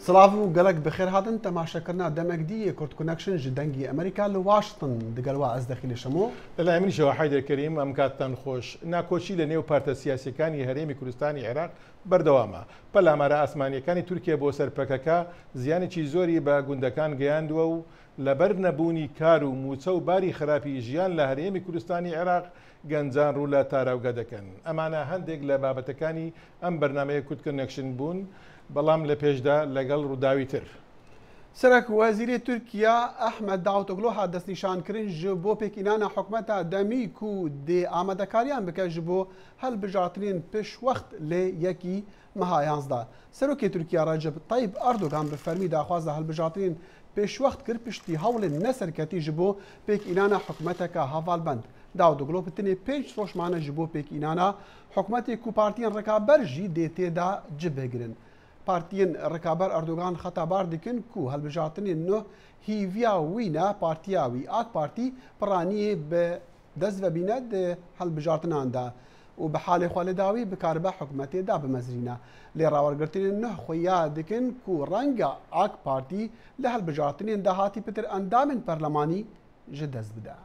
سلافو قالك بخير هذا انت ما شكرنا دمك دي كورت كونكشن جدنجي امريكا لواشنطن دقلوا از داخلي شمو لا مني شو حيدر كريم ام كاتن خوش ناكوشي لنيو بارتا سياسي كان هرمي كردستاني عراق بردواما بلا مرا اسماني كان تركيا بو سرپککا زیانی چی زوری با گوندکان گیاندو لبر نبونی کارو موچو باری خراپی ژیان لە هەرێمی کوردستانی عێراق گەنجان ڕوو لە تاراوگە دەکەن ئەمانە هەندێک لە بابەتەکانی ئەم بەرنامەیە کورت کۆنێکشن بوون بەڵام لە پێشدا لەگەڵ ڕووداوی تر سرك وزير تركيا احمد داوتوغلو حدث نشان كرين جبو بكينانا حكمتها دميكو دي آمده كاريان بك جبو هل بجاترين بش وقت لي يكي مهايانزدا سروكي تركيا رجب طيب اردوغان بفرمي داخوازدا هل بجاترين بش وقت كر بشتي هول النسر كتي جبو بكينانا حكمتك هافال بند داوتوغلو بتني بيش روش معنا جبو بكينانا حكمتي كو بارتين ركابر جي دي تيدا جبهجرن بارتين ركابر اردوغان خطابار دكن كو هالبجاتني انه هيفيا وينا بارتياوي اك بارتي برانيه بدز وبيند هالبجاتنا عنده وبحال خالداوي بكاربا حكمتي دا بمزرينا لراور قرتين انه خويا دكن كو رنگا اك بارتي لهالبجاتني دهاتي بتر اندامن برلماني جدز بدا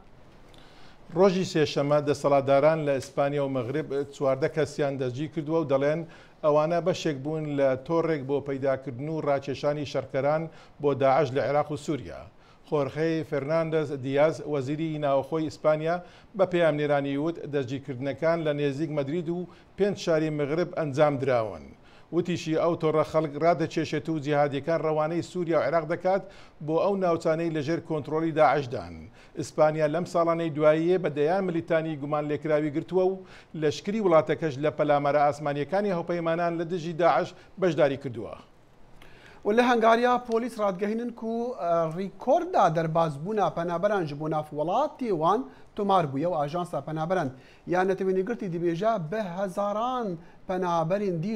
ڕۆژی سێشەمە دەسەڵاتداران لە ئیسپانیا و مەغرب چواردە کەسیان دەستگیر کردووە و دەڵێن ئەوانە بەشێک بوون لە تۆڕێک بۆ پەیداکردن و ڕاکێشانی شەڕکەران بۆ داعش لە عێراق و سووریا. خۆرخەی فێرناندەز دیاز وەزیری ناوخۆی ئیسپانیا بە پەیامنێرانی وت دەستگیرکردنەکان لە نێزیک مەدرید و 5 شاری مەغرب ئەنجام دراون. وتیشی ئەو تۆڕە خەڵک ڕادەچێشێت و جیهادیەکان ڕەوانەی سووریا و عێراق دەکات بۆ ئەو ناوچانەی لەژێر کۆنتترۆلی داعشدان. ئیسپانیا لەم ساڵانەی دواییە بە دەیان ملیتانی گومان لێکراوی گرتووە و لەشکری وڵاتەکەش لە پەلامەرە ئاسمانیەکانی هەوپەیمانان لە دژی داعش بەشداری کردووە. ولی هنگاریا پۆلیس ڕادگەهێنن و ڕیکۆردا دەربازبوونا پەنابەران ji بۆ ناووڵاتی وان تۆمار بوویە و ئاژانسا پەنابەران یان نەتەوێنێگرتی دەبێژە بە هەزاران پەنابەرین دی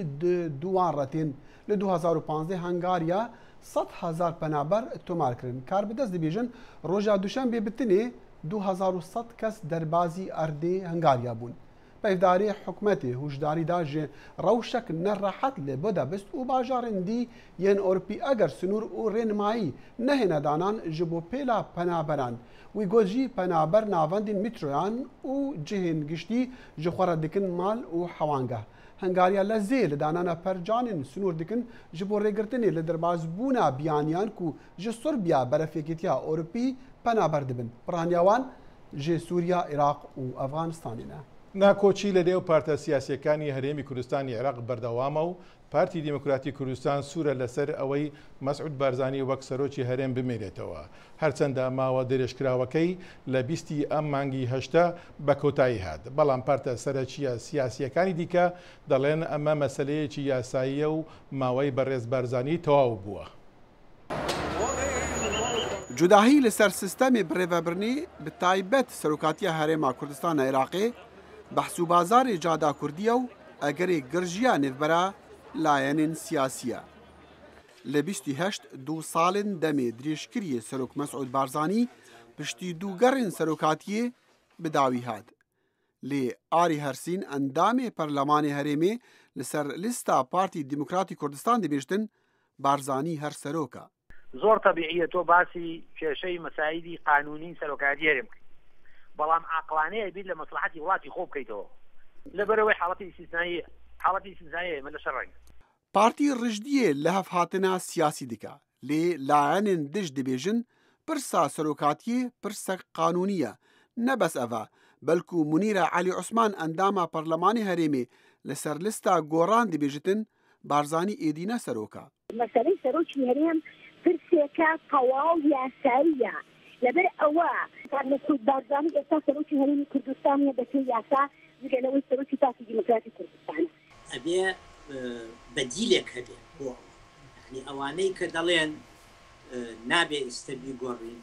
دووان ڕەتین لە 2015 هەنگاریا 100,000 پەنابەر تۆمارکردن کار بەدەست دەبێژن ڕۆژا دووشەمبێ بتنێ 2100 کەس دەربازی ئەردێ هەنگاریا بوون. پەیداری حکومەتی هوشداریدا ژێ ڕەوشەک نەڕەحەت لێ بەدەبست و باژارندی یەن ئۆرپی ئەگەر سنوور و ڕێنمایی نەهێنەدانان ji بۆ پێلا پەنابەران وی گۆژی پەنابەر ناوەندین میترۆیان و جهێن گشتی ji خوارە dikin مال و حەوانگە هەنگاریا لە زێ لە دانانە پەرجانین سنوور dikin ji بۆ ڕێگرتنê لە دەربازبوونا بیانیان ku ji سوربیا بەرەفێکێتیا ئۆرپی پەنابەر dibin پڕانیاوان ji سووریا عێراق و ئەفغانستانینە. ناکۆچی لە نێو پارتە سیاسیەکانی هەرێمی کوردستانی عێراق بەردەوامە و پارتی دیموکراتی کوردستان سوورە لەسەر ئەوەی مەسعود بارزانی وەک سەرۆکی هەرێم بمێنێتەوە هەرچەندە ماوە دەرێژکراوەکەی لە 20 ئەم مانگی هەشتا بە کۆتایی هات بەڵام پارتە سەرەکیە سیاسیەکانی دیکە دەڵێن ئەمە مەسەلەیەکی یاساییە و ماوەی بەڕێز بارزانی تەواو بووە. جوداهی لەسەر سیستەمی بڕێوەبرنی بە تایبەت سەرۆکاتیە هەرێما کوردستانە عێراقی بەحث و بازاری جادا کوردیە و ئەگەری گرژیا نێڤبەرە لایەنین سیاسیە. لە 28 دوو ساڵن دەمێ درێژکریە سەرۆک مەسعود بارزانی پشتی دووگەڕین سەرۆکاتیە بداوی هات. لێ ئاری هەرسین ئەندامێ پەرلەمانی هەرێمێ لەسەر لیستا پارتی دیموکراتی کوردستان دەبێشتن بارزانی هەر سەرۆکە. زۆر تەبیعیە تۆ باسی کێشەی مەسایدی قانونی سەرۆکاتی هەرێم بکەیت. بەڵام عاقلانەیە بیت لە مەسلحەتی وڵاتی خۆ بکەیتەوە لەبەرەوەی حاڵەتی استثنائیە من لەسەر ڕەنگە پارتی ڕژدیە لە هەفهاتنا سیاسی دکا لێ لایەنên دژ دەبێژن پرسا سەرۆکاتیە پرسە قانونیە نەبەس ئەڤە بەلکو مونیرە عەلی عوسمان ئەنداما پەرلەمانی هەرێمێ لەسەر لیستا گۆڕان دەبێژتن بارزانی ئێدینە سەرۆکە مەسەلەی سەرۆکی هەرێم پرسێکە تەواو یاساییە لەبەر ئەوە مەسعود بارزانی ئێستا سەرۆکی هەرێمی کوردستانیە بەپێی یاسا جگەلەوەی سەرۆکی پارتی دیموکراتی کوردستانە ئەبێ بەدیلێک هەبێ بۆ یعنی ئەوانەی کە دەڵێن نابێ ئێستەبی گۆڕین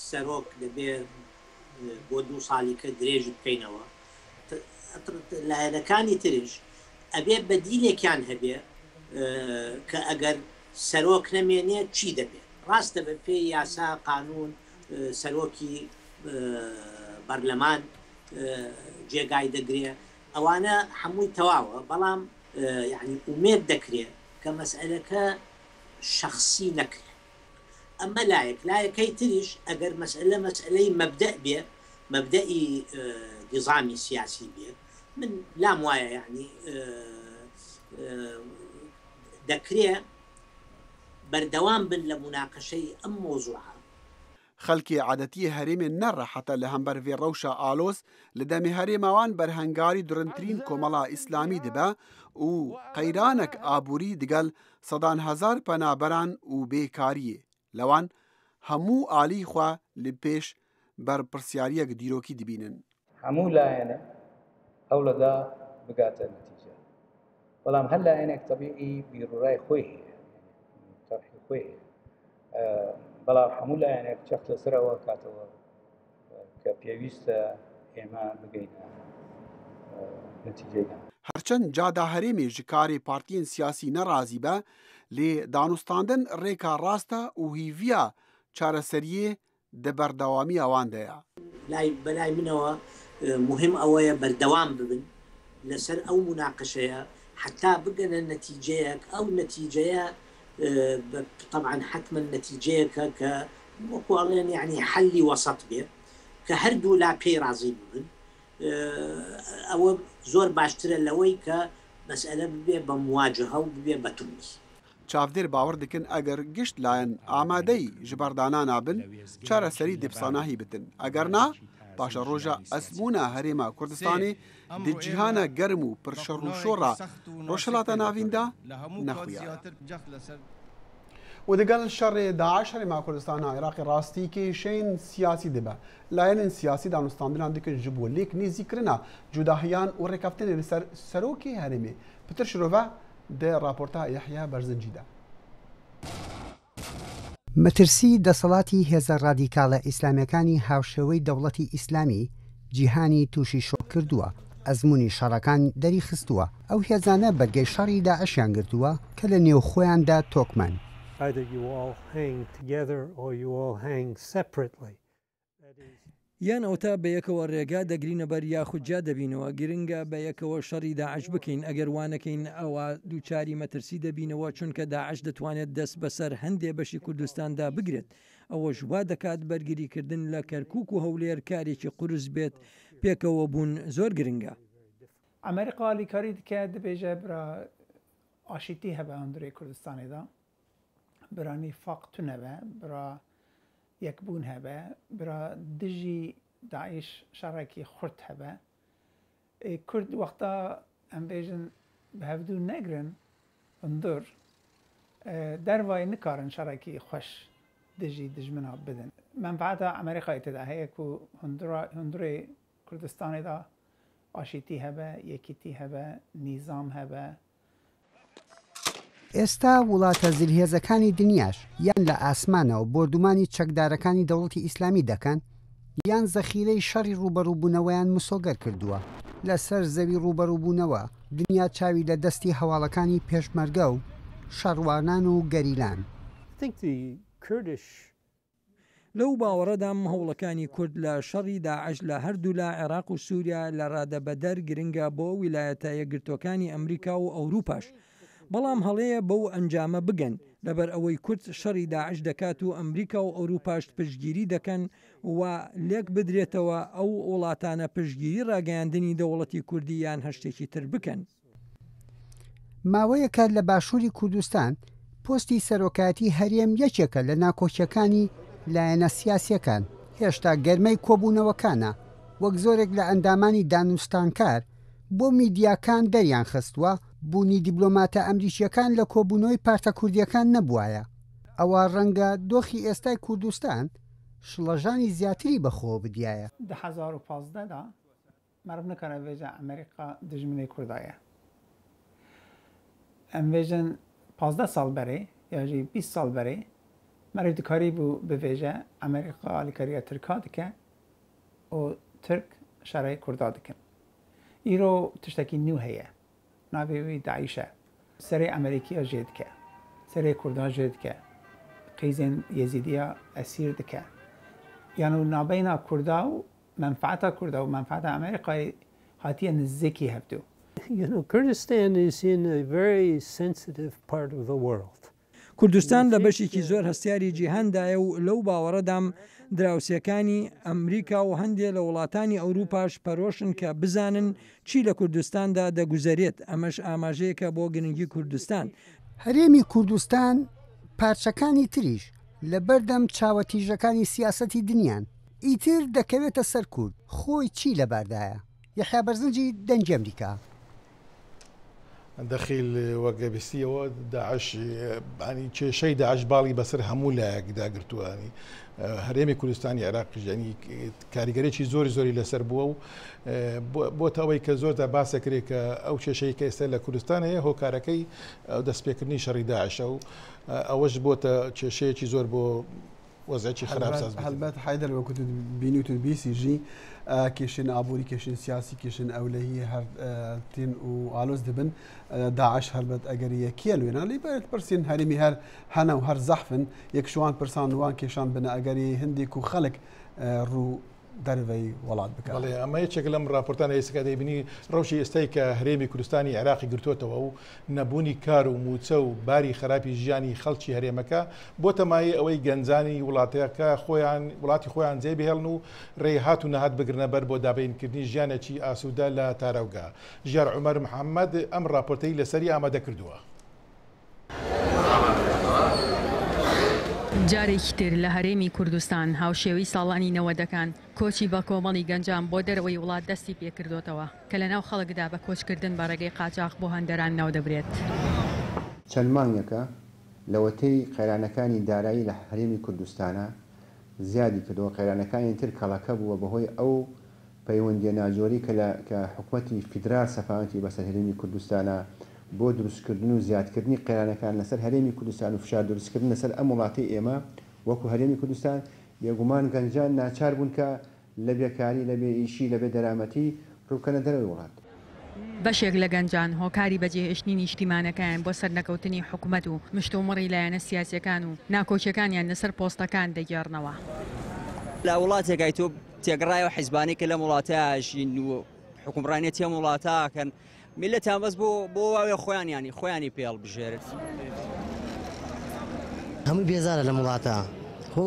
سەرۆک دەبێ بۆ 2 ساڵی کە درێژ بکەینەوە لایەنەکانی ترش ئەبێ بەدیلێکیان هەبێ کە ئەگەر سەرۆک نەمێنێت چی دەبێت ڕاستە بە پێی یاسا قانون سەرۆکی بەرلەمان جێگای دەگرێ ئەوانە هەمووی تەواوە بەڵام یعنی ئومێد دەکرێت کە مەسئلەکە شخصي نكره اما لايك هي تريش اگر مسألة مبدأ بيه مبدئي نظامي سياسي بيه من لا موايا يعني دكريه بردوام بن لمناقشة ام موضوعها خەڵکی عادەتی هەرێمێن نەڕەحەتە لە هەمبەرڤێ ڕەوشە ئالۆز لە دەمی هەرێماوان بەرهەنگاری درنترین کۆمەڵا ئیسلامی دەبە و قەیرانێک ئابووری دگەل سەدان هەزار پەنابەران و بێکاریە لەوان هەموو ئالی خوا لە پێش بەرپرسیاریەک دیرۆکی دبینن هەموو لایەنە ئەو لەدا بگاتە نەتیجە بەڵام هەر لایەنێک تەبیعی بیرڕای خۆی هەیە تەرحی خۆی هەیە بەڵام هەموو لایەنێک چەق لەسەرەوە کاتەوە کە پێویستە ئێمە بگەینە نەتیجەیدا هەرچەند جادا هەرێمێ ji karê partiyên siyasî nerazî be lê danûstandin rêka rast e û hîviya çareseriyê di berdewamiya wan de ye. بەلای منەوە مهم ئەوەیە بەردەوام ببن لەسەر ئەو مناقشەیە حتا بگەنە نەتیجەیەک ئەو نەتیجەیە طبعا حتما نتيجەیەکە کە وەکوڵێن يعني حلی وەسەط بێ کە هەردوو لا پێی رازی ببن ئەوە زۆر باشترە لەوەی کە مەسئلە ببێ بە مواجهە و ببێ بە توندی چاودێر باوەڕ dikin ئەگەر گشت لایەن ئامادەی ji berdana bin çareserî dipsanahî bitin ئەگەر na paşa roja esbûna herêma Kurdistanê di cîhana germ û pirşer û şora rojhilata navîn de nexuya. و دگەل شەڕێ داعش هەرێما کوردستانە عێراقی ڕاستی کێشەین سیاسی دەبە لایەنên سیاسی دانوستاندنان dikin ji bo lêk nêzîkirina cudahîyan û rêkeftinê li ser serokê herêmê Pitir Şirove di raporta Yehya Berzincî de. مەترسی دەسەڵاتی هێزە ڕادیکاڵە ئیسلامیەکانی هاوشێوەی دەوڵەتی ئیسلامی جیهانی تووشی شۆک کردووە ئەزمموی شەڕەکان دەری خستووە ئەو هێزانە بەرگەی شەڕی داعشیان گرتووە کە لە نێو خۆیاندا تۆکمان یان ئەوتا بە یەکەوە ڕێگا دەگرینە بەر یاخودجا دەبینەوە گرنگە بە یەکەوە شەڕی داعش بکەین ئەگەر وانەکەین ئەوە دووچاری مەترسی دەبینەوە چونکە داعش دەتوانێت دەست بەسەر هەندێ بەشی کوردستاندا بگرێت ئەوە ژوا دەکات بەرگریکردن لە کەرکووک و هەولێر کارێکی قورس بێت پێکەوە بوون زۆر گرنگە ئەمریکا لیکاری دکە دەبێژە برا ئاشیتی هەبە هەندێک کوردستانێدا برانی فەقت نەبە برا یەکبوون هەبە برا دژی داعش شەڕێکی خورد هەبە کورد وەختا ئەمبێژن بە هەفتوو نەگرن هەندور دەروای نکارن شەڕێکی خۆش دژی دژمنە بدن منفعەتە ئەمریکای تێدا هەیە و هەندورێ کوردستانێدا ئاشیتی هەبە یەکیتی هەبە نیزام هەبە ئێستا وڵاتە زیرهێزەکانی دنیاش یان لە ئاسمانەوە بۆردومانی چەکدارەکانی دەوڵەتی ئیسلامی دەکەن یان زەخیرەی شەڕی ڕوبەڕووبوونەوەیان مسۆگەر کردووە لەسەر زەوی ڕوبەڕووبوونەوە دنیا چاوی لە دەستی هەواڵەکانی پێشمەرگە و شەڕوانان و گەریلان لەو باوەڕەدام هەوڵەکانی کورد لە شەڕی داعش لە هەردوو لا عێراق و سووریا لە ڕادەبەدەر گرنگە بۆ ویلایەتە یەکگرتوەکانی ئەمریکا و ئەوروپاش بەڵام هەڵەیە بەو ئەنجامە بگەن لەبەر ئەوەی کورد شەڕی داعش دەکات و ئەمریکا و ئەوروپاش پشتگیری دەکەن و لێک بدرێتەوە ئەو وڵاتانە پشتگیری ڕاگەیاندنی دەوڵەتی کوردی یان هەشتێکی تر بکەن ماوەیەکە لە باشووری کوردستان پۆستی سەرۆکایەتی هەرێم یەکێکە لە ناکۆچیەکانی لایەنە سیاسیەکان هێشتا گەرمەی کۆبوونەوەکانە وەک زۆرێک لە ئەندامانی دانوستانکار بۆ میدیاکان دەریان خستووە بوونی دیبلۆماتە ئەمریکیەکان لە کۆبوونەوەی پارتە کوردیەکان نەبووایە ئەوە ڕەنگە دۆخی ئێستای کوردستان شڵەژانی زیاتری بەخۆ بدایە 2015دا مرد نەکەنە vêja ئەمریکا دژمنەی کوردایە ئەمبێژن 15 ساڵ بەرێ یاژی 20 ساڵ بەرێ مەرێتکاری بوو بڤێژە ئەمریکا ئالیکاریە ترکا دکە و ترک شەڕی کووردا دکن ئیرۆ تشتێکی نو هەیە ناوێوی داعیشە سەرێ ئەمریکیە ژێ دکە سەرێ کووردا ژێ دکە قەیزێن یەزیدیە ئەسیر دکە یان و نابەینا کووردا و منفعەتە کووردا و منفعەتە ئەمریکای هاتیە نزیکی هەفتوو Kurdistan is in a very sensitive part of the world. کوردستان لە بەشێکی زۆر هەستیاری جیهاندایە و لەو باوەڕەدام دراوسەکانی ئەمریکا و هەندێک لە وڵاتانی ئەوروپاش پەرۆشن کە بزانن چی لە کوردستاندا دەگوزارێت. ئەمەش ئاماژەیەکە بۆ گرنگی کوردستان. هەرێمی کوردستان پارچەکانی تریش لە بەردەم چاوەتیژەکانی سیاسەتی دنیان ئیتر دەکەوێتە سەر کورد. خۆی چی لەباردایە؟ یەحیا بەرزنجی دەنگی ئەمریکا. دەخیل وەگەبیستیەوە داعش ینی کێشەی داعش باڵی بەسەر هەموو لایەکدا گرتووانی هەرێمی کوردستانی عێراقیش ینی کاریگەرێکی زۆری لەسەر بووە و بۆتە ئەوەی کە زۆردا باسەکرێت کە ئەو کێشەی کە ئێستا لە کوردستان هەیە هۆکارەکەی دەستپێکردنی شەڕی داعشە و ئەوەش بۆتە کێشەیەکی زۆر بۆ وەزعێکی خراپ ساز. هەلبەت حیدەر وەکو بینی و بیسیژی کێشن ئابووری کێشن سیاسی کێشن ئەولەیی هەر تین و ئالۆز دەبن داعش هەلبەت ئەگەری یەکیە لوێنە لی بێت پرسین هەرمی هەر هەنە و هەر زەحفن یەکشوان پرسان وان کێشان بنە ئەگەری هەندێک و خەڵک ڕوو دەرەوەی وڵات بکات. ئەمە یەکێک لەم راپۆرتانە ئێستا دەیبینی ڕەوشی ئێستای کە هەرێمی کوردستانی عێراقی گرتوتەوە و نەبوونی کار و موچە و باری خراپی ژیانی خەڵکی هەرێمەکە بۆ تەمایی ئەوەی گەنجانی وڵاتەکە وڵاتی خۆیان جێ بهێڵن و ڕێی هات و نەهات بگرنە بەر بۆ دابینکردنی ژیانێکی ئاسوودە لە تارەوگا. ژیار عومەر محەممەد ئەم راپۆرتەی لەسەری ئامادە کردووە. جارێکی تر لە هەرێمی کوردستان هاوشێوەی ساڵانی نەوەدەکان کۆچی بە کۆمەڵی گەنجان بۆ دەرەوەی وڵات دەستی پێکردوتەوە کە لە ناو خەڵکدا بە کۆچکردن بە ڕێگەی قاچاق بۆ هەندەران ناو دەبرێت. چەند مانگێکە لەوەتەی قەیرانەکانی دارایی لە هەرێمی کوردستانە زیادی کردەوە. قەیرانەکانی تر کەڵەکە بووە بەهۆی ئەو پەیوەندیە ناجۆری کە حکوومەتی فیدرال سەفاوەتی بەسەر هەرێمی کوردستانە بۆ دروستکردن و زیادکردنی قەیرانەکان لەسەر هەرێمی کوردستان و فشار دروستکردن لەسەر ئەم وڵاتی ئێمە وەکو هەرێمی کوردستان بێگومان گەنجان ناچار بوون کە لە بێکاری لە بێ ئیشی لە بێ دەرامەتی ڕووکەنە دەرەوەی وڵات. بەشێک لە گەنجان هۆکاری بەجێهێشتنی نیشتیمانەکان بۆ سەرنەکەوتنی حکوومەت و مشتومڕی لایەنە سیاسیەکان و ناکۆچەکانیان لەسەر پۆستەکان دەگێڕنەوە. لە وڵاتێکای تۆ تێگەڕایەوە حیزبانی کە لە وڵاتەژین و حکومڕانێتی هەم وڵاتاکەن میلەتان بەس بۆ واوێ خۆیانی پێڵ بژێرت. هەمووی بێزارە لە وڵاتە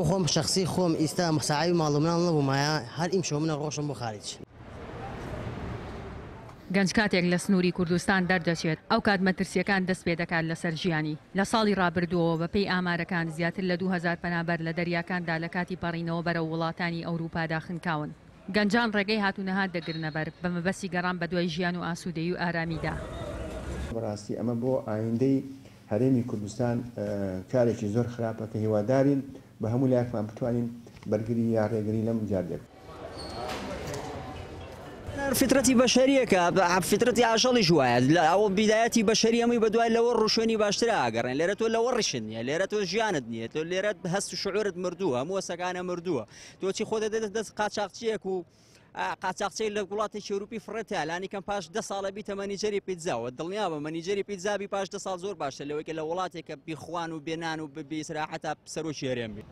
خۆم شخصی خۆم ئیستا مەساعی ماڵ مناڵ نەبوومایە هەر ئیمشۆ منە ڕۆشم بۆ خارج. گەنج کاتێک لە سنووری کوردستان دەردەچێت ئەو کات مەترسیەکان دەست پێ دەکات لەسەر ژیانی. لە ساڵی ڕابردووەوە بەپێی ئامارەکان زیاتر لە 2000 پەنابەر لە دەریاکاندا لە کاتی پەڕینەوە بەرەو وڵاتانی ئەوروپادا خنکاون. گەنجان ڕێگەی هاتوونەهات دەگرنە بەر بە مەبەستی گەڕان بە دوای ژیان و ئاسوودەیی و ئارامیدا. بەڕاستی ئەمە بۆ ئایندەی هەرێمی کوردستان کارێکی زۆر خراپە کە هیوادارین بە هەموو لایەکمان بتوانین بەرگری یا ڕێگری لەم جاردێک. فترەتی بەشەریەکە فترەتی ئاژەڵی ژوایە لە ئەوە بیدایەتی بەشەری ئەمەی بە دوای لەوە ڕوشێنی باشتر ئاگەڕێن. لێرە تۆ لەوە ڕشن نیە، لێرە تۆ ژیانت نییە، تۆ لێرە هەست و شعورت مردووە، هەموو وەسەکانە مردووە. تۆچی خۆ دەدەێت دەست قاچاقچیەک و قاچاقچەی لە وڵاتێکی ئەوروپی فڕێتە لانی کەم پاش 10 ساڵە بیتە مەنیجەری پیتزاوە دڵنیا بە مەنیجەری پیتزابی پاش 10 ساڵ زۆر باشە لەوەی کە لە وڵاتێکە بیخوان و بێنان و بێسراحەتە سەرۆکی هەرێم بێت.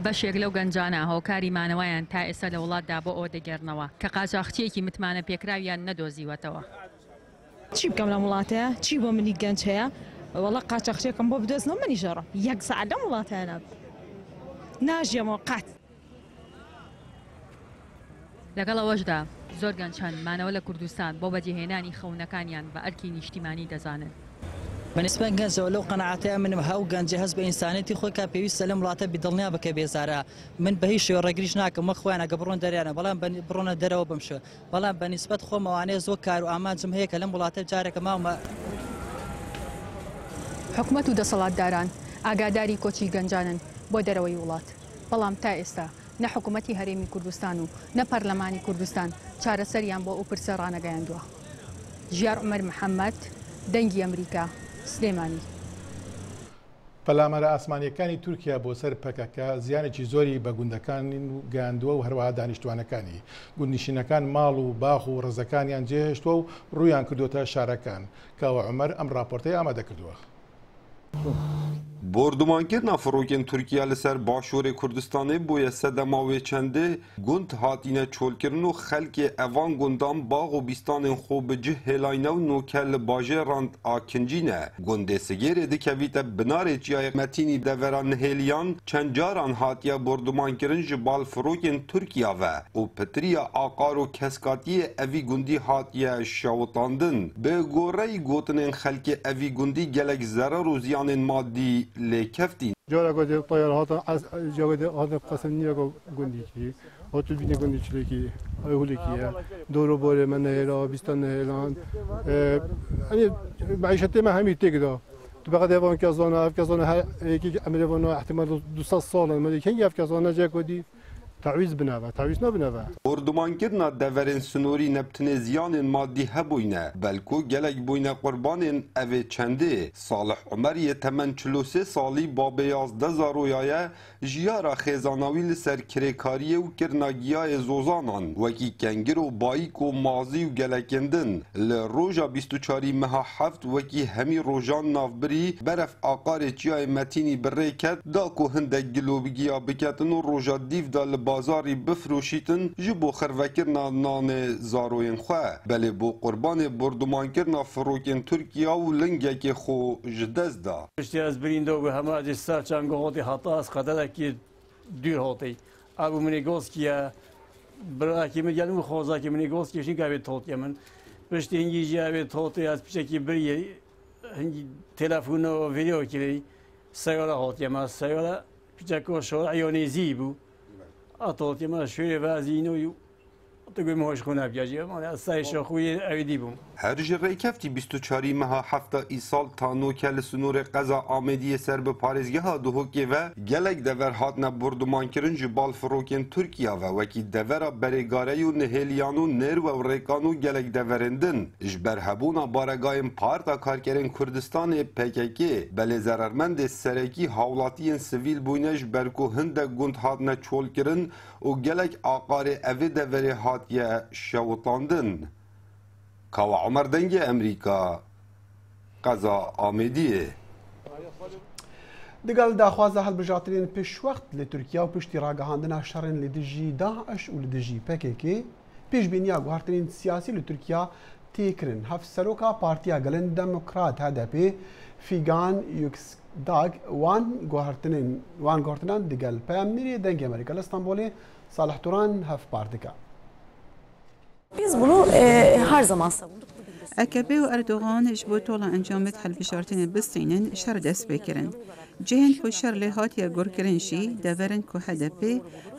بەشێک لەو گەنجانە هۆکاری مانەوەیان تا ئێستا لە وڵاتدا بۆ ئەوە دەگەڕنەوە کە قاچاقچیەکی متمانە پێکراویان نەدۆزیوەتەوە. چی بکەم لە وڵاتەیە؟ چی بۆ منی گەنج هەیە؟ وەڵا قاچاقچیەکەم بۆ بدۆزنەوە منیژەڕە یەک سەعات لەم وڵاتەیە ناژیەمەوە قات. لەگەڵ ئەوەشدا زۆر گەنجان مانەوە لە کوردستان بۆ بەجێهێنانی خەونەکانیان بە ئەرکی نیشتیمانی دەزانن. بەنسبەت گەنجەوە لەو قەنەعاتەیە منم هەو گەنجە هەست بە ئینسانێتی خۆی کا پێویستە لەم وڵاتە بیدڵنیا بکە بێزارە. من بە هیچ شێوە ڕێگریش ناکەم وە خۆیان ئەگە بڕۆن دەریانە بەڵام بڕۆنە دەرەوە بمشە بەڵام بەنسبەت خۆمەوانەیە زۆر کار و ئامانجم هەیە کە لەم وڵاتە جارێکە ماومە. حکوومەت و دەسەڵاتداران ئاگاداری کۆچی گەنجانن بۆ دەرەوەی وڵات، بەڵام تا ئێستا نە حکوومەتی هەرێمی کوردستان و نە پەرلەمانی کوردستان چارەسەریان بۆ ئەو پرسە ڕانەگەیاندووە. ژیار عومەر محەممەد، دەنگی ئەمریکا، سلێمانی. پەلامارە ئاسمانیەکانی تورکیا بۆ سەر پەکەکە زیانێکی زۆری بە گوندەکانی گاندووە و هەروەها دانیشتوانەکانی. گوندنشینەکان ماڵ و باخ و ڕزەکانیان جێهێشتووە و ڕوویان کردوتە شارەکان. کاوە عومەر ئەم راپۆرتەی ئامادە کردووە. بردمانکردنا فروکên Tirkiye li ser Başûrê Kurdistanê bûye sedema wê çendê gund hatîne çolkirin û xelkê evan gundan bax û bîstanên xwe bi cih hêlayne û nûker li bajêr rand a kincîne. Gundê Sigêrê dikevîte binarê çiyayê Metînî devera nihêliyan çend caran hatiye bordûmankirin ji bal firokên Tirkiye ve û pitiriya aqar û keskatiyê evî gundî hatiye şewitandin. Bi goreyî gotinên xelkê evî gundî gelek zerar û ziyanên maddî لكفتين جارا قد طيار هذا جواد هذا قسم نيا قندي كي هاتو بيني قندي شلكي هولي كي دورو بور من هلا بيستان هلان يعني معيشتي ما هم يتقدا تبقى دفعون كازونا هيك عملوا احتمال 200 سال ما كان يف كازونا جا قدي تعویض بنابه تعویض نبنابه بردمانکردنا deverên sunûrî nebtinê ziyanên maddî hebûyne belku gelek bûyne qurbanên evê çendê Salih Umeriyê temen 43 salî babêyaz de zaroyaye jiyara xêzanawî li ser kirêkariyê û kirina giyayê zozanan wekî kengir û bayîk û mazî û gelekên din li roja 24 meha heft wekî hemî rojan navbirî beref aqarê çiyayê Metînî bi rê ket da ku hindek gilobigiya biketin û roja dîv da li bazarî bifrûşîtin ji bo xervekirina nanê zaroyên xwe belê bo qurbanê bordûmankirina firokên Tirkiye û lingekê xwe ji dest da. Piştî ez birînda û hema ji ser çanga hotê hata ez qederekî dûr hotê. Ev û minê goskiye birakî min gelin û xwazakî minê goskiye şînka evê totiye min. Piştî hingî jî evê totê ez pişekî biriyê hingî telefona û video kirî seyara hotiye me seyara pişeko şoreyê nêzî bû. أطوتي ما شوية فازينو تقول ماهوش خونه بيجي أنا سايش أخوي أودي بوم. هر جرای کفتی 24 ماه هفته ایسال تا نوکل سنور قضا آمدی سر به پارێزgeha دوهوکی و gelek dever hatne bordûmankirin ji bal firokên Tirkiye ve wekî devera berêgareyî û nihêliyan û nêr û rêkan û gelek deverên din ji ber hebûna baregahên Parta Karkerên Kurdistanê PKK belê zerermendê serekî hawlatiyên sivîl bûyne ji ber ku hindek gund hatne çolkirin û gelek aqarê evê deverê hatiye şewitandin. Kawa Ömer Dengê Amerîka qeza Amêdiyê. Digel daxwaza hilbijartinên pêşwext li Tirkiye û piştî ragihandina şerên li dijî Daeş û li dijî PKK pêşbîniya guhartinên siyasî li Tirkiye tê kirin. Hevseroka Partiya Gelên Demokrat HDP Figan Yüksekdag wan guhartinan digel Peyamnêrê Dengê Amerîka li Stenbolê Salih Turan hevpar dike. Biz bunu her zaman savunduk. AKP و اردوغان اجبو طولا انجامت هلبشارتين بستينن شر دست بكرن جهن كو شر لهاتيا گركرن شي دورن كو HDP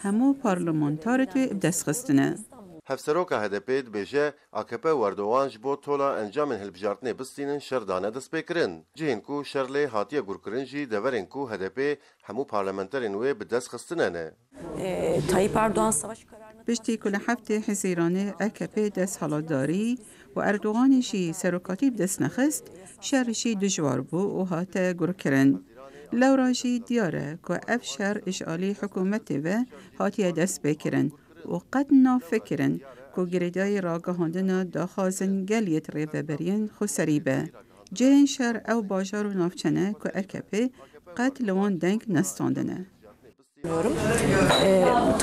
همو پارلمانتارتو بدست خستنه هفسروکا HDP دبیجه AKP و اردوغان جبو طولا انجام هلبشارتين بستينن شر دانه دست بكرن جهن كو شر لهاتيا گركرن شي دورن كو HDP همو پارلمانتارن و بدست خستنه Tayyip Erdoğan savaş پشتی کل هفته حزیرانه AKP دست حالاتداری و اردوغانشی سروکاتی بدست نخست شرشی دجوار بو و هاته گرکرن. لوراشی دیاره که اف شر اشعالی حکومتی و هاتی دست بکرن و قد نافکرن که گریدای راگهاندن داخازن گلیت ریوبرین خسریبه. جهن شر او باجار و نافچنه که AKP قد لوان دنگ نستاندنه.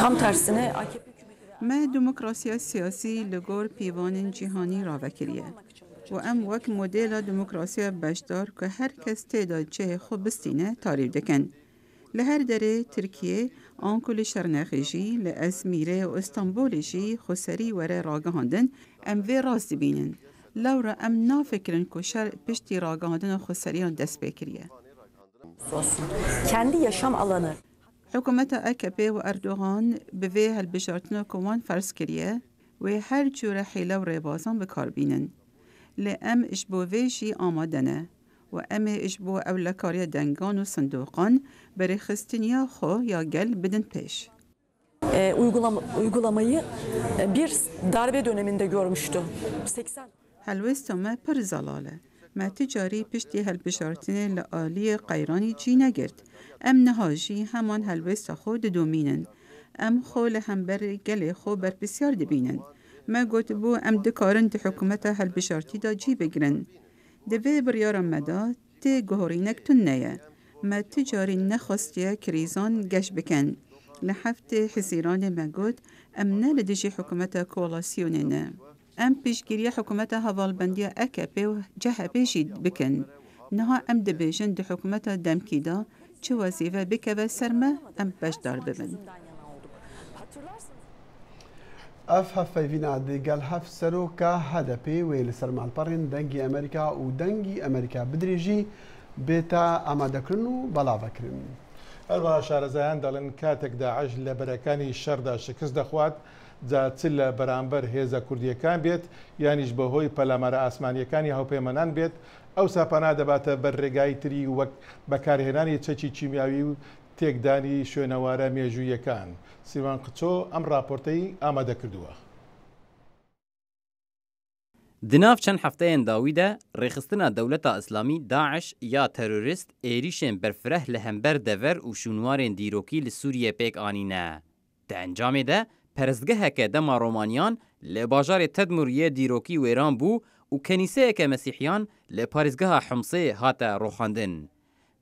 tam tersine AKP ما دموکراسی سیاسی لگور پیوان جهانی را وکریه و ام وک مدل دموکراسی بشدار که هر کس تعداد چه خوب بستینه تعریف دکن. لهر دره ترکیه آنکل شرنخیجی لازمیره و استانبولشی خسری وره راگهاندن ام وی راست بینن. لورا ام نافکرن که شر پشتی راگهاندن خسریان دست بکریه. kendi yaşam alanı حکومت AKP و اردوغان به وی هلبشارتنا کوان فرض کریه و هر جور حیله و ریبازان بکار بینن. لام اشبو ویشی آمادنه و ام اشبو اولکاری دنگان و صندوقان برای خستنیا خو یا گل بدن پیش. uygulamayı bir darbe döneminde görmüştü. 80 هلوستما پر زلاله. ما تجاری پشتی هلبشارتنه لآلی قیرانی جی نگرد. ام نهاجی همان هلوست خود دومینن. ام خول هم بر گل خو بر بسیار دبینن. ما گوت بو ام دکارن ده حکومت هلبشارتی دا جی بگرن. دوی بریارم مدا تی گهورینک تننه. ما تجاري نخستيا كريزان جش بكن لحفت حزيران مجود أمنا لدجي حكومة كولاسيوننا أم بيشكريا حكومة هفالبندية أكابي وجهة بيجيد بكن نها أم دبيجن دي حكومة دمكيدا چه وظیفه بکه سرمه ام بشدار ببن. اف هفینا دیگل هف سروکا هدپی ویل سرمال پرین دنگی امریکا و دنگی امریکا بدریجی بیتا آماده کرنو بلا بکرن. البته شارزایان دلن کاتک داعش لبرکانی شردا شکست دخوات زاتل برانبر هێزە کوردیەکان بێت یانیش بەهۆی پەلامارە ئاسمانیەکانی هاوپەیمانان بێت ئەو ساپانا دەباتە بەرڕێگای تری وەک بەکارهێنانی چەکی چیمیاوی و تێکدانی شوێنەوارە مێژوویەکان. سیروان قچۆ ئەم راپۆرتەی ئامادە کردووە. دناف چەند هەفتەیەن داویدا ڕێخستنا دەوڵەتە ئیسلامی داعش یا تەرۆریست ێریشên بەرفرەه لە هەمبەر دەڤەر û شوونوارên dîrokî li Sûriyê pêk anîne. Di encamê de perestgeheke dema Romanyan li bajarê Tedmûr yê dîrokî wêran bû û kenîseyeke Mesîhiyan li parêzgeha Himsê hate roxandin.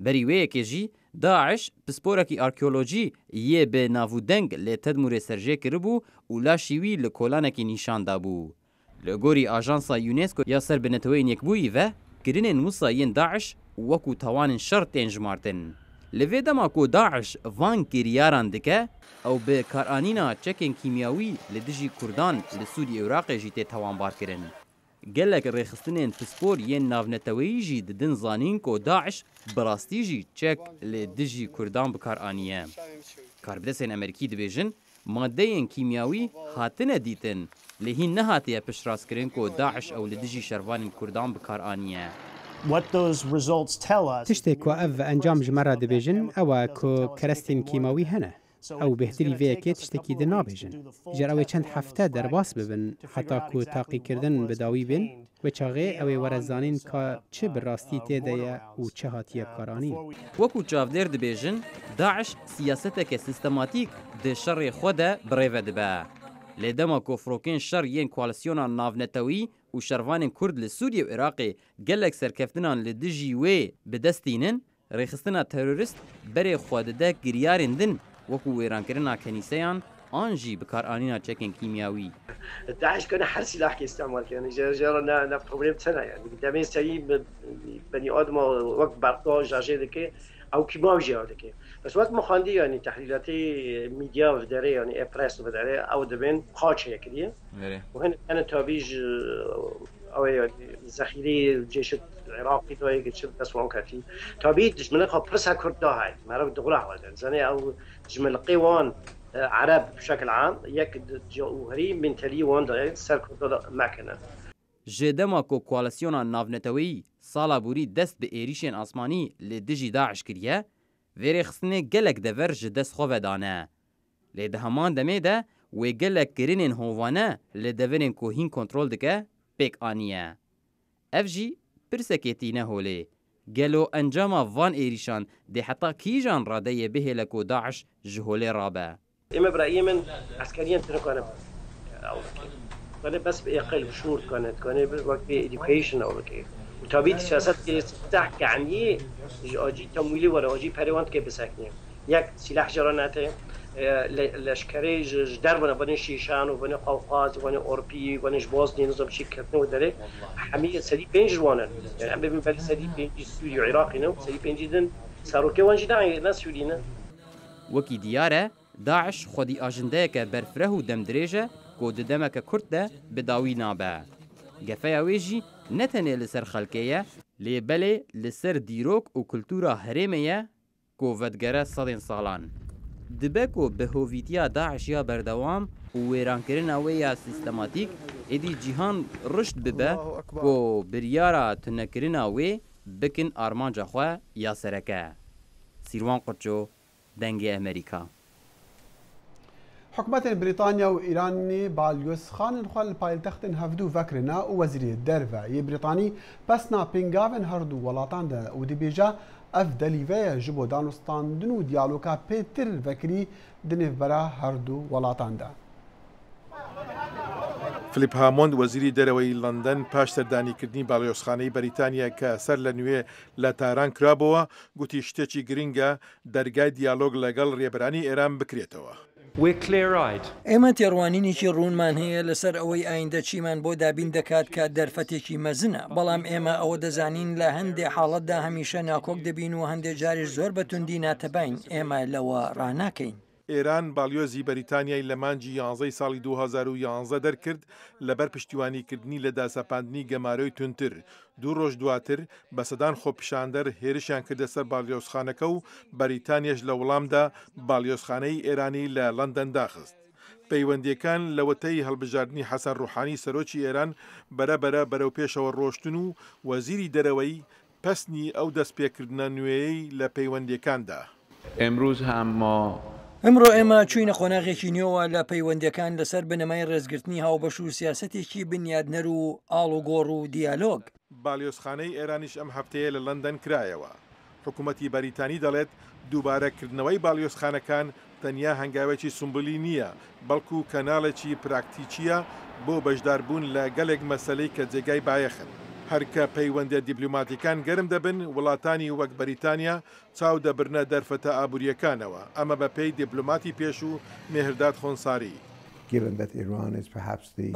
Berî wê yekê jî Daeş pisporekî arkeolojî yê bi navûdeng lê Tedmûrê serjê kiribû û laşî wî li kolanekî nîşan dabû. Li gorî Ajansa UNESCO ya serbineteweyên Yekbûyî ve kirinên Musa yên Daeş wekû tawanên şer tên jimartin. Li vê dema ku Daeş van kiriyaran dike, ew bi karanîna çekên kîmyawî li dijî Kurdan li Sûriyê û Iraqê jî tê tawanbar kirin. Gelek rêxistinên pispor yên navneteweyî jî didin zanîn ku Daeş bi rastî jî çek li dijî Kurdan bikar aniye. Karbidesên Amerîkî dibêjin maddeyên kîmyawî hatine dîtin, lê hîn nehatiye piştrazkirin ku Daeş ew li dijî şervanên Kurdan bikar aniye. Tiştê ku ev encam ji me re dibêjin ew e ku kerestên kîmawî hene. Ew bêhtirî vê yekê tiştekî di nabêjin. Jer ew ê çend hefte derbas bibin heta ku taqîkirdin bi dawî bên, wê çaxê ew ê were zanîn ka çi bi rastî têde ye û çi hatiye bikaranîn. Wekû çavdêr dibêjin, Daeş siyaseteke sistematik di şerê xwe de birêve dibe. Lê dema ku firokên şer yên koalisyona navnetewî û şervanên Kurd li Sûriye û Iraqê gelek serkeftinan li dijî wê bi destînin, rêxistina terorîst berê xwe dide giryarên din wekû wêrankirina kenîseyan an jî bikaranîna çekên kîmyawî. داعش كان هر سلاح كي استعمال يعني جرنا نفط بروبليم سنه يعني قدامي سي بني ادم وقت برقا جاجي دكي او كيماوي دكي بس وقت ما خاندي يعني تحليلات ميديا وداري يعني بريس وداري او دبن قاچه كدي وهنا انا تابيج او ذخيره الجيش العراقي تو هيك شفت اسوان كافي تابيج من خبرس كرد هاي ما راه دغرا زني او جمل قوان عرب بشكل عام يك جوهري من تلي وان سر كرد مكنه جدما کو کوالاسیونا ناونتوی سالا بوری دست به ایریشن آسمانی لی دجی داعش کریه ویری خستنه گلک دور جدست خواه دانه. لی ده همان دمه ده و گلک کرینین هووانه لی دورین کو هین کنترول دکه پیک آنیه. اف جی پرسکیتی نه هولی. گلو انجام وان ایریشان ده حتی کیجان راده یه به لکو داعش جهولی رابه. اما برأيي من عسكريا تركنا كان بس بأقل بشهور كانت وقت education أو كي وتابيت سياسات تحكي عن إيه أجي تمويلي ولا أجي بريوانت كي بسكني يك سلاح جراناته لشكري دربنا بني شيشان وبني قوقاز وبني أوروبي وبني جبوزني نظام شيء كتني ودري حمية سدي بينج جوانا يعني أبي من بالي سدي بينج سوري عراقي نو سدي بينج دن ساروكي وانجي داعي ناس سورينا وكي دياره داعش خودی آجنده که برفره و دمدریجه که ددمه که کرد ده بداوی نابه. گفه اویجی نتنه لسر خلکیه لیبله لسر دیروک و کلتورا هرمه که ودگره صدین سالان. دبه که به هویتیا داعش یا بردوام و ویرانکرین اویا سیستماتیک ایدی جیهان رشد ببه که بریارا تنکرین اوی بکن آرمانجا خواه یا سرکه. سیروان قرچو دنگ امریکا. حکومت بریتانیا و ایرانی بالیوس خان خال پایتخت هفدو فکرنا و وزیر درو بریتانی پس نا پینگاون هر دو ولاتان ده و دی بیجا اف دلیوه جبو دانستان دنو دیالوگا پیتر فکری دنف برا هر دو ولاتان ده. فلیپ هامۆند وەزیری دەرەوەی لەندەن پاش سەردانیکردنی باڵیۆزخانەی بەریتانیا کە سەر لە نوێ لە تاران کرابەوە گوتی شتێکی گرنگە دەرگای دیالۆگ لەگەڵ ڕێبەرانی ئێران بکرێتەوە. ئێمە تێڕوانینێکی ڕوونمان هەیە لەسەر ئەوەی ئایندە چیمان بۆ دابین دەکات کە دەرفەتێکی مەزنە، بەڵام ئێمە ئەوە دەزانین لە هەندێک حاڵەتدا هەمیشە ناکۆک دەبین و هەندێک جاریش زۆر بەتوندی ناتەبین، ئێمە لەوە ڕناکەین. ئێران باڵیۆزی بەریتانیای لە مانجی 11 ساڵی 2011 دەرکرد لەبەر پشتیوانیکردنی لە داسەپاندنی گەمارەی تونتر. 2 ڕۆژ دواتر بە سەدان خۆپیشاندەر هێرشیان کردە سەر باڵیۆزخانەکە و بەریتانیاش لە وەڵامدا باڵیۆزخانەی ئێرانی لە لەندەن داخست. پەیوەندیەکان لە وەتەی هەڵبژاردننی حەسەن ڕوحانی سەرۆکی ئێران بەرەبەرە بەرەو پێشەوە ڕۆشتن و وەزیری دەرەوەی پەسنی ئەو دەستپێکردنە نوێیەی لە پەیوەندیەکاندا. ئەمڕۆ ئێمە چوینە خۆناغێکی نوێوە لە پەیوەندەکان لەسەر بنەمای ڕێزگرتنی هاوبەش و سیاسەتێکی بنیادنەر و ئاڵوگۆڕ و دیالۆگ. باڵیۆزخانەی ئێرانیش ئەم هەفتەیە لە لەندەن کرایەوە. حکوومەتی بەریتانی دەڵێت دووبارەکردنەوەی باڵیۆزخانەکان تەنیا هەنگاوێکی سمبولی نییە، بەڵکو کەناڵێکی پراکتیکیە بۆ بەشداربوون لە گەلێک مەسەلەی کە جێگای بایەخن. هەرکە پەیوەندە دیبلوماتیکان گەرم دەبن، وڵاتانی وەک بەریتانیا چاو دەبرنە دەرفەتە ئابوووریەکانەوە، ئەمە بە پێی دیبلوماتی پێش و مێهرداد خۆنساری.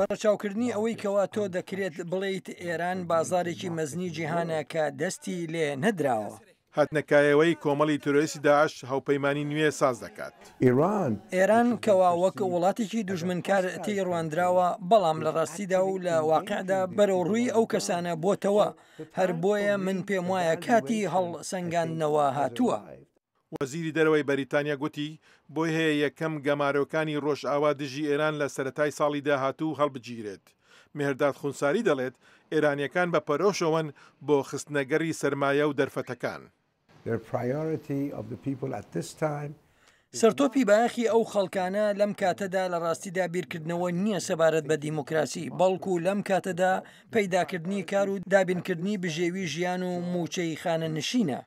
بەڕەچاوکردنی ئەوەی کەوا تۆ دەکرێت بڵێیت ئێران بازارێکی مەزنی جیهانە کە دەستی لێ نەدراوە. هاتنەکایەوەی کۆمەڵی تۆرۆریستی داعش هەوپەیمانی نوێ ساز دەکات. ئێران کەوا وەک وڵاتێکی دوژمنکار تێڕواندراوە، بەڵام لە ڕاستیدا و لە واقعدا بەرەو ڕووی ئەو کەسانە بۆتەوە، هەر بۆیە من پێم وایە کاتی هەڵسەنگاندنەوە هاتووە. وەزیری دەرەوەی بەریتانیا گوتی بۆی هەیە یەکەم گەمارۆکانی ڕۆژئاوا دژی ئێران لە سەرەتای ساڵی داهاتوو هەڵبگیرێت. مێهرداد خونساری دەڵێت ئێرانیەکان بە پەرۆشەوەن بۆ خستنەگەری سەرمایە و دەرفەتەکان. سەرتۆپی بایەخی ئەو خەڵکانە لەم کاتەدا لە ڕاستیدا بیرکردنەوە نییە سەبارەت بە دیموکراسی، بەڵکو لەم کاتەدا پەیداکردنی کار و دابینکردنی بژێوی ژیان و موچەی خانە نشینە.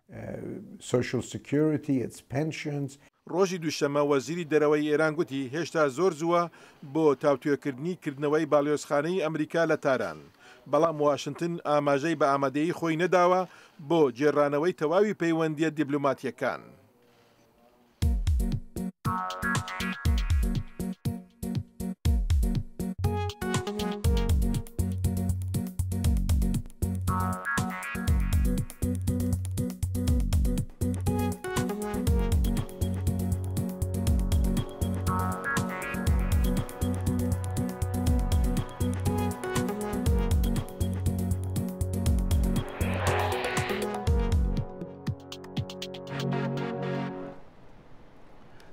ڕۆژی دووشەمە وەزیری دەرەوەی ئێران گوتی هێشتا زۆر زووە بۆ تاوتوێکردنی کردنەوەی باڵیۆزخانەی ئەمریکا لە تاران، بەڵام واشنگتن ئاماژەی بە ئامادەیی خۆی نەداوە بۆ جێڕانەوەی تەواوی پەیوەندیە دیبلوماتیەکان.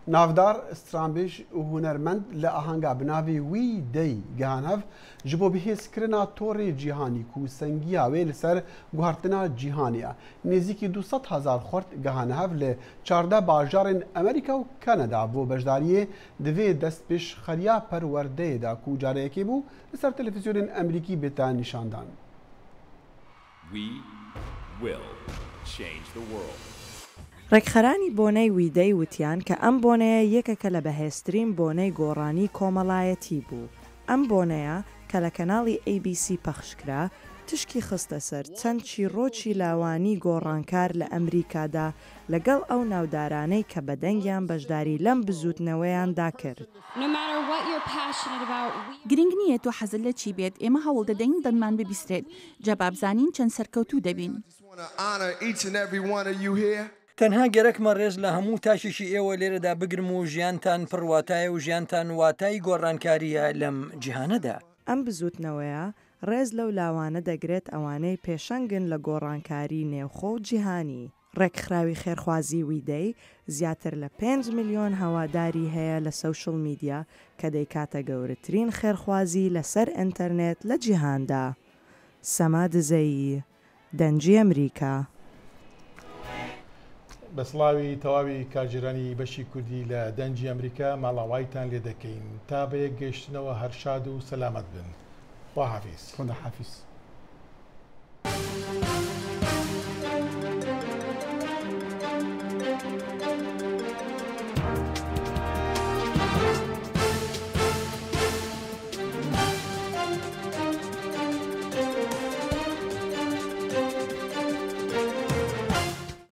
نافدار استرامبیج و هنرمند لە ئاهەنگا بناوی وی دەی گەهانەڤ ji bo bihêzkirina torê cîhanî ku sengiya wê li ser guhartina cîhanî ye. Nêzîkî 200,000 xort gehanehev li 14 bajarên Amerîka û Kanada bo beşdariyê di vê destpêşxeriya perwerdeyê de ku carekê bû li ser televizyonên Emerîkî bête nîşandan. We will change the world. ڕێکخەرانی بۆنەی ویدەی وتیان کە ئەم بۆنەیە یەکێکە لە بەهێزترین بۆنەی گۆڕانی کۆمەڵایەتی بوو. ئەم بۆنەیە کە لە کەناڵی ABC پەخشکرا تشکی خستە سەر چەند چیرۆکی لاوانی گۆڕانکار لە ئەمریکادا لەگەڵ ئەو ناودارانەی کە بەدەنگیان بەشداری لەم بزوتنەوەیاندا کرد. گرنگ نییە تۆ حەزت لە چی بێت، ئێمە هەوڵ دەدەین دەنمان ببیسترێت، جەبابزانین چەند سەرکەوتوو دەبین. تەنها گەرەکمە ڕێز لە هەموو تاشێکی ئێوە لێرەدا بگرم و ژیانتان پڕواتایە و ژیانتان واتای گۆڕانکاریە لەم جیهانەدا. ئەم بزوتنەوەیە ڕێز لەو لاوانە دەگرێت ئەوانەی پێشەنگن لە گۆڕانکاری نێوخۆ و جیهانی. ڕێکخراوی خێرخوازی ویدەی زیاتر لە 5 میلیۆن هەواداری هەیە لە سوشل میدیا کە دەیکاتە گەورەترین خێرخوازی لەسەر ئینتەرنێت لە جیهاندا. سەما دزەیی، دەنجی ئەمریکا. بە سڵاوی تەواوی کارژێرانی بەشی کوردی لە دەنجی ئەمریکا ماڵاوایتان لێ دەکەین تا بە یەک گەیشتنەوە هەرشاد و سەلامەت بن. خواحافیز.